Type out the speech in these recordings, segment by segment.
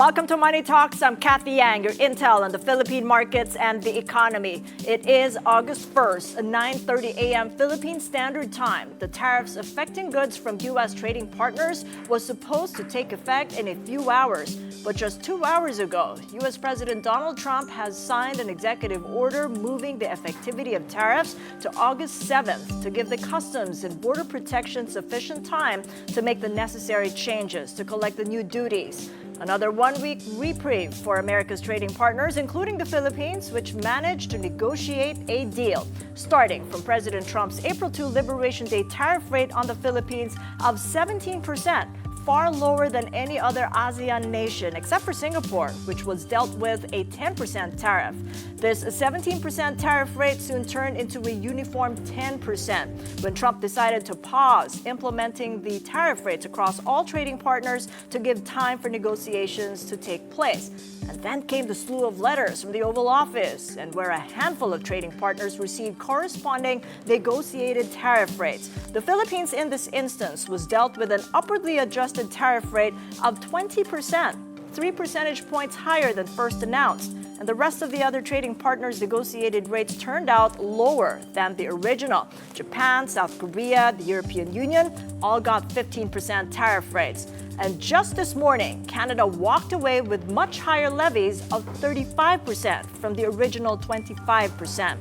Welcome to Money Talks. I'm Kathy Yang, your intel on the Philippine markets and the economy. It is August 1st, 9:30 a.m. Philippine Standard Time. The tariffs affecting goods from U.S. trading partners was supposed to take effect in a few hours. But just 2 hours ago, U.S. President Donald Trump has signed an executive order moving the effectivity of tariffs to August 7th to give the Customs and Border Protection sufficient time to make the necessary changes to collect the new duties. Another one-week reprieve for America's trading partners, including the Philippines, which managed to negotiate a deal, starting from President Trump's April 2 Liberation Day tariff rate on the Philippines of 17%, far lower than any other ASEAN nation, except for Singapore, which was dealt with a 10% tariff. This 17% tariff rate soon turned into a uniform 10% when Trump decided to pause implementing the tariff rates across all trading partners to give time for negotiations to take place. And then came the slew of letters from the Oval Office, and where a handful of trading partners received corresponding negotiated tariff rates. The Philippines, in this instance, was dealt with an upwardly adjusted tariff rate of 20%, 3 percentage points higher than first announced. And the rest of the other trading partners' negotiated rates turned out lower than the original. Japan, South Korea, the European Union all got 15% tariff rates. And just this morning, Canada walked away with much higher levies of 35% from the original 25%.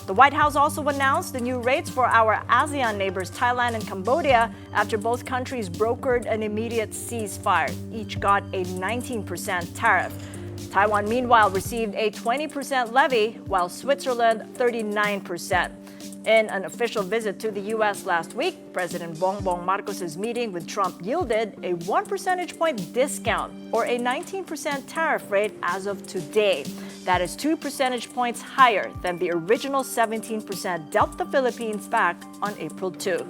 The White House also announced the new rates for our ASEAN neighbors Thailand and Cambodia after both countries brokered an immediate ceasefire. Each got a 19% tariff. Taiwan, meanwhile, received a 20% levy, while Switzerland 39%. In an official visit to the U.S. last week, President Bongbong Marcos' meeting with Trump yielded a 1 percentage point discount, or a 19% tariff rate as of today. That is 2 percentage points higher than the original 17% dealt the Philippines back on April 2.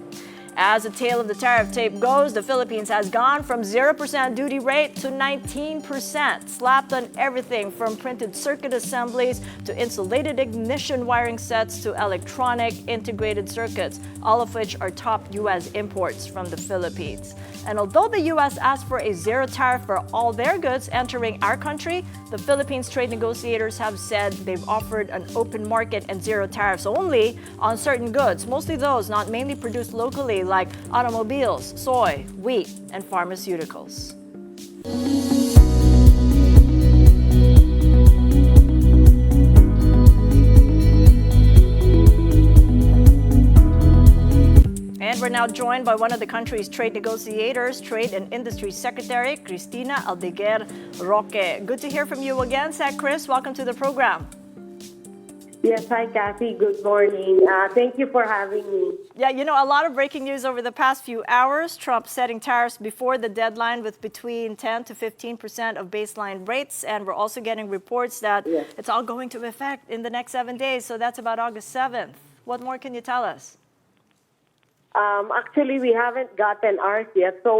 As the tale of the tariff tape goes, the Philippines has gone from 0% duty rate to 19%, slapped on everything from printed circuit assemblies to insulated ignition wiring sets to electronic integrated circuits, all of which are top U.S. imports from the Philippines. And although the U.S. asked for a zero tariff for all their goods entering our country, the Philippines trade negotiators have said they've offered an open market and zero tariffs only on certain goods, mostly those not mainly produced locally, like automobiles, soy, wheat, and pharmaceuticals. And we're now joined by one of the country's trade negotiators, Trade and Industry Secretary Cristina Roque. Good to hear from you again, Sec Chris. Welcome to the program. Yes, hi, Kathy. Good morning. Thank you for having me. Yeah, a lot of breaking news over the past few hours. Trump setting tariffs before the deadline with between 10 to 15% of baseline rates. And we're also getting reports that it's all going to effect in the next 7 days. So that's about August 7th. What more can you tell us? Actually, we haven't gotten ours yet, so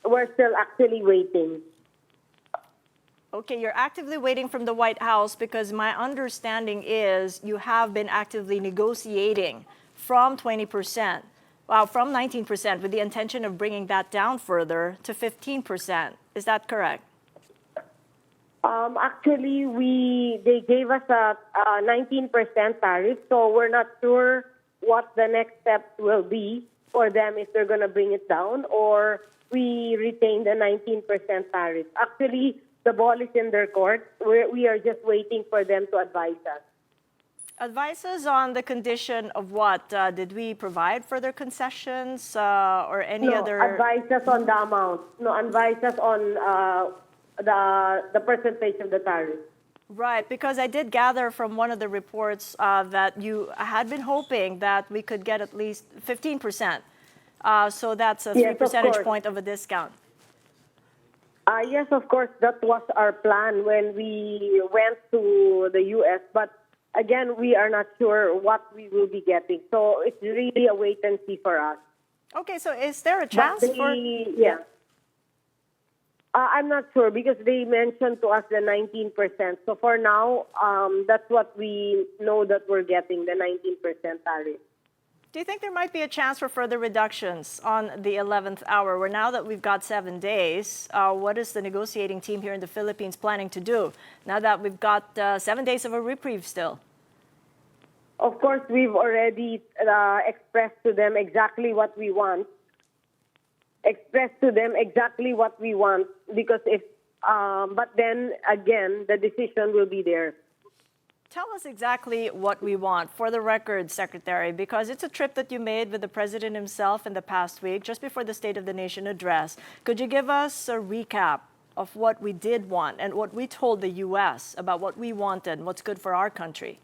we're still actually waiting. Okay, you're actively waiting from the White House because my understanding is you have been actively negotiating from 20%, from 19% with the intention of bringing that down further to 15%. Is that correct? Actually, they gave us a 19% tariff, so we're not sure what the next step will be for them, if they're going to bring it down or we retain the 19% tariff. Actually, the ball is in their court. We are just waiting for them to advise us. Advise us on the condition of what? Did we provide further concessions or any other? Advise us on the amount. No, advise us on the percentage of the tariff. Right, because I did gather from one of the reports that you had been hoping that we could get at least 15%. So that's a 3 percentage point of a discount. Yes, of course, that was our plan when we went to the U.S. But again, we are not sure what we will be getting. So it's really a wait and see for us. Okay, so is there a chance for... Yeah. I'm not sure because they mentioned to us the 19%. So for now, that's what we know that we're getting, the 19% tariff. Do you think there might be a chance for further reductions on the 11th hour? Where now that we've got 7 days, what is the negotiating team here in the Philippines planning to do now that we've got 7 days of a reprieve still? Of course, we've already expressed to them exactly what we want. Because but then again, the decision will be there. Tell us exactly what we want, for the record, Secretary, because it's a trip that you made with the President himself in the past week, just before the State of the Nation address. Could you give us a recap of what we did want and what we told the U.S. about what we wanted and what's good for our country?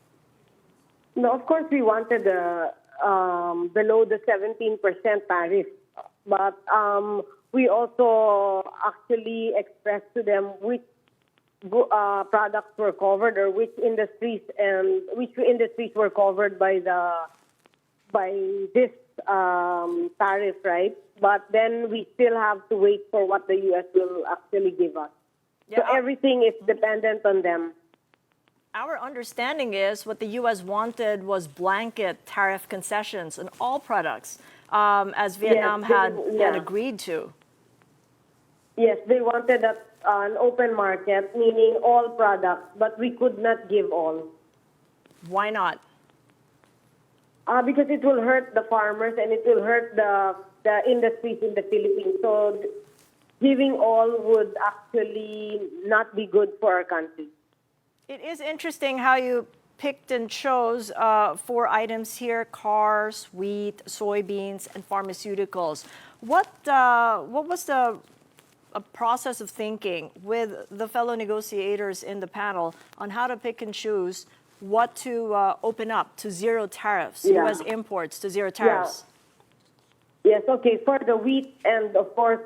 No, of course, we wanted below the 17% tariff. But we also actually expressed to them which products were covered or which industries were covered by this tariff, right? But then we still have to wait for what the U.S. will actually give us. Yeah, so everything is dependent on them. Our understanding is what the U.S. wanted was blanket tariff concessions on all products, as Vietnam had agreed to. Yes, they wanted an open market, meaning all products, but we could not give all. Why not? Because it will hurt the farmers and it will hurt the industries in the Philippines. So giving all would actually not be good for our country. It is interesting how you picked and chose 4 items here: cars, wheat, soybeans, and pharmaceuticals. What was the process of thinking with the fellow negotiators in the panel on how to pick and choose what to open up to zero tariffs, U.S. imports to zero tariffs? Yes, okay. For the wheat, and of course,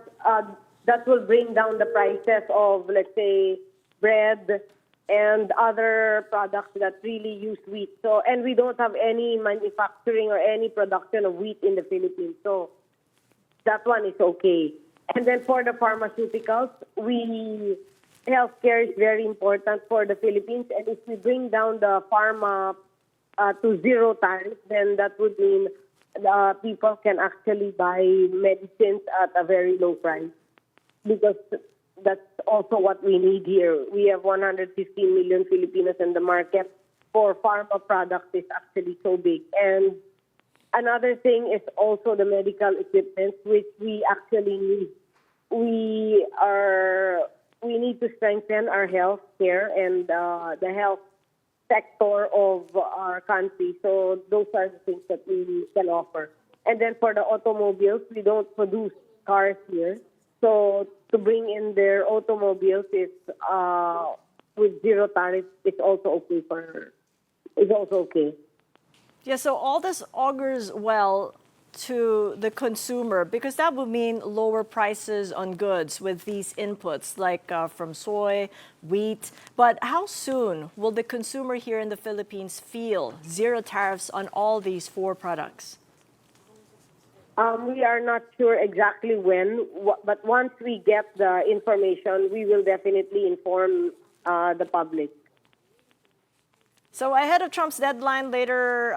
that will bring down the prices of, let's say, bread and other products that really use wheat. So, and we don't have any manufacturing or any production of wheat in the Philippines. So that one is okay. And then for the pharmaceuticals, healthcare is very important for the Philippines. And if we bring down the pharma to zero tariff, then that would mean people can actually buy medicines at a very low price. Because that's also what we need here. We have 115 million Filipinos in the market for pharma products is actually so big. And another thing is also the medical equipment, which we actually need. We need to strengthen our health care and the health sector of our country. So those are the things that we can offer. And then for the automobiles, we don't produce cars here. So to bring in their automobiles is with zero tariff is also okay. Yeah, so all this augurs well to the consumer, because that would mean lower prices on goods with these inputs like from soy, wheat. But how soon will the consumer here in the Philippines feel zero tariffs on all these 4 products? We are not sure exactly when, but once we get the information, we will definitely inform the public. So ahead of Trump's deadline later,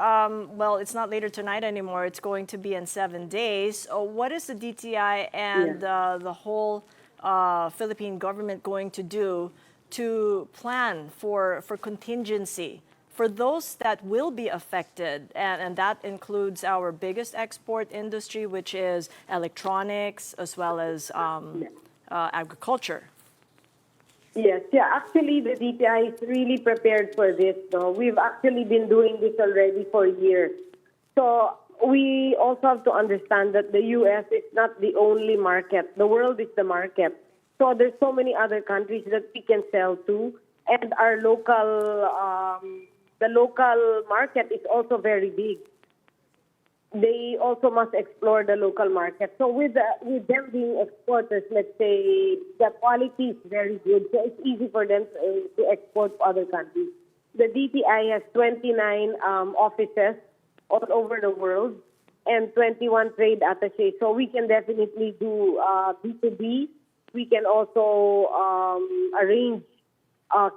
well, it's not later tonight anymore. It's going to be in 7 days. What is the DTI and the whole Philippine government going to do to plan for contingency for those that will be affected? And that includes our biggest export industry, which is electronics, as well as agriculture. Yes, actually the DTI is really prepared for this. No? We've actually been doing this already for years. So we also have to understand that the U.S. is not the only market. The world is the market. So there's so many other countries that we can sell to. And our the local market is also very big. They also must explore the local market. So with them being exporters, let's say, the quality is very good. So it's easy for them to export to other countries. The DTI has 29 offices all over the world and 21 trade attachés. So we can definitely do B2B. We can also arrange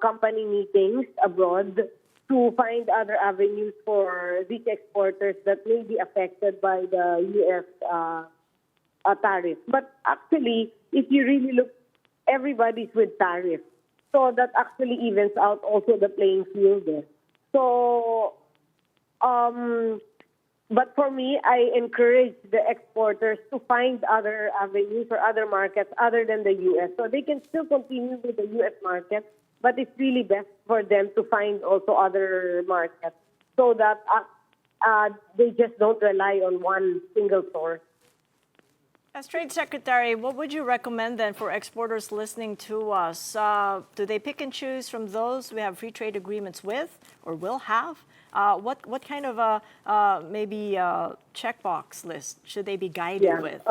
company meetings abroad. to find other avenues for these exporters that may be affected by the U.S. Tariff. But actually, if you really look, everybody's with tariff. So that actually evens out also the playing field there. So, but for me, I encourage the exporters to find other avenues or other markets other than the U.S. So they can still continue with the U.S. market, but it's really best for them to find also other markets so that they just don't rely on one single source. As Trade Secretary, what would you recommend then for exporters listening to us? Do they pick and choose from those we have free trade agreements with or will have? What kind of maybe checkbox list should they be guided with?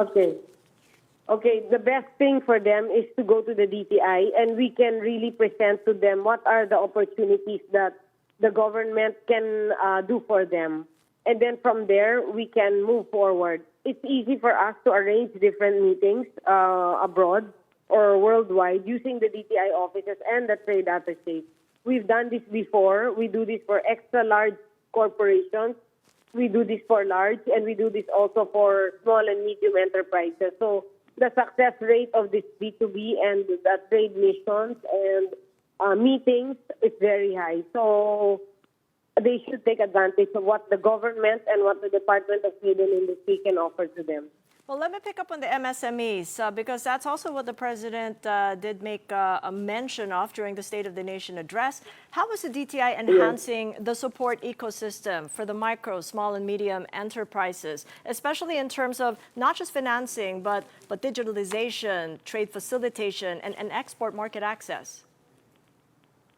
Okay, the best thing for them is to go to the DTI, and we can really present to them what are the opportunities that the government can do for them. And then from there, we can move forward. It's easy for us to arrange different meetings abroad or worldwide using the DTI offices and the trade attachés. We've done this before. We do this for extra large corporations. We do this for large, and we do this also for small and medium enterprises. So the success rate of this B2B and the trade missions and meetings is very high. So they should take advantage of what the government and what the Department of Trade and Industry can offer to them. Well, let me pick up on the MSMEs because that's also what the President did make a mention of during the State of the Nation address. How is the DTI enhancing the support ecosystem for the micro, small, and medium enterprises, especially in terms of not just financing, but digitalization, trade facilitation, and export market access?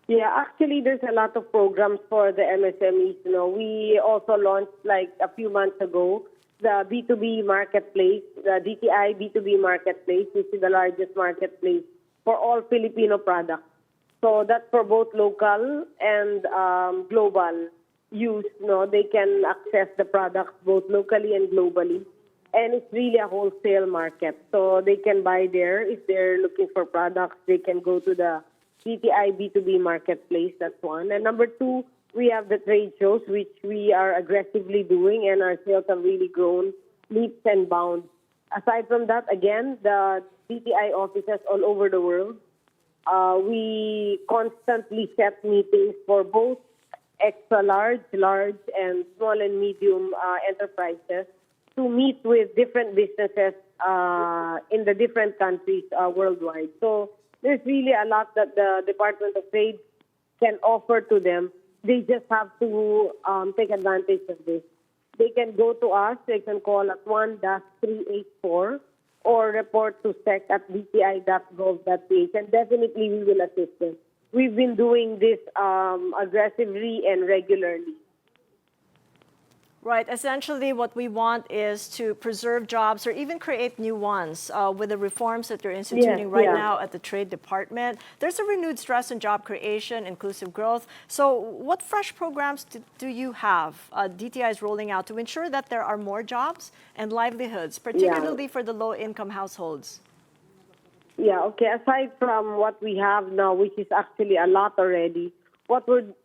Yeah, actually, there's a lot of programs for the MSMEs. You know, we also launched like a few months ago the B2B marketplace, the DTI B2B marketplace, which is the largest marketplace for all Filipino products. So that's for both local and global use. You know, they can access the products both locally and globally. And it's really a wholesale market. So they can buy there. If they're looking for products, they can go to the DTI B2B marketplace. That's one. And number two, we have the trade shows, which we are aggressively doing, and our sales have really grown leaps and bounds. Aside from that, again, the DTI offices all over the world, we constantly set meetings for both extra large, and small and medium enterprises to meet with different businesses in the different countries worldwide. So there's really a lot that the Department of Trade can offer to them. They just have to take advantage of this. They can go to us. They can call at 1-384 or report to sec@dti.gov.ph, and definitely we will assist them. We've been doing this aggressively and regularly. Right. Essentially, what we want is to preserve jobs or even create new ones with the reforms that you're instituting now at the Trade Department. There's a renewed stress on job creation, inclusive growth. So what fresh programs do you have DTI is rolling out to ensure that there are more jobs and livelihoods, particularly for the low-income households? Yeah, okay. Aside from what we have now, which is actually a lot already,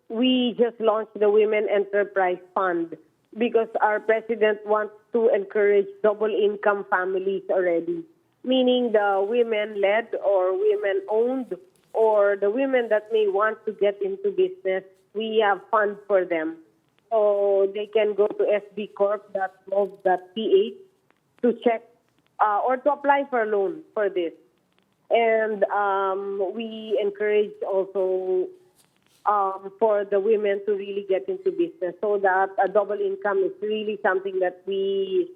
we just launched the Women Enterprise Fund, because our president wants to encourage double-income families already, meaning the women-led or women-owned or the women that may want to get into business. We have funds for them. So they can go to sbcorp.gov.ph to check or to apply for a loan for this. And we encourage also for the women to really get into business, so that a double income is really something that we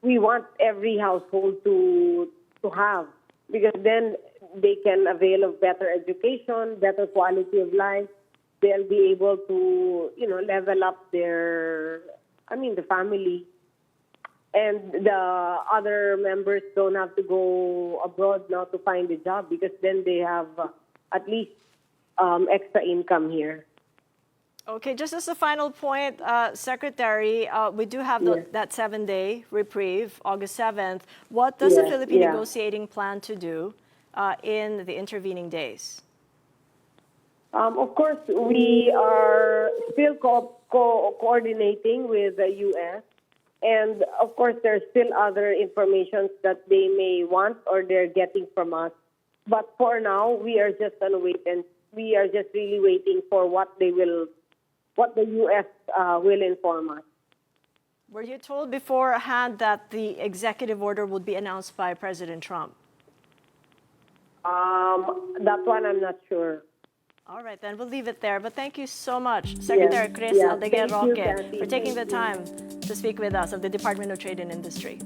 want every household to have, because then they can avail of better education, better quality of life. They'll be able to, level up the family. And the other members don't have to go abroad now to find a job, because then they have at least extra income here. Okay, just as a final point, Secretary, we do have that 7-day reprieve, August 7th. What does the Philippine negotiating plan to do in the intervening days? Of course, we are still coordinating with the U.S. And of course, there's still other information that they may want or they're getting from us. But for now, we are just on wait, and we are just really waiting for what the U.S. will inform us. Were you told beforehand that the executive order would be announced by President Trump? That one I'm not sure. All right, then we'll leave it there. But thank you so much, Secretary Cristina Thank you, Roque, Kathy. for taking the Thank you. time to speak with us of the Department of Trade and Industry.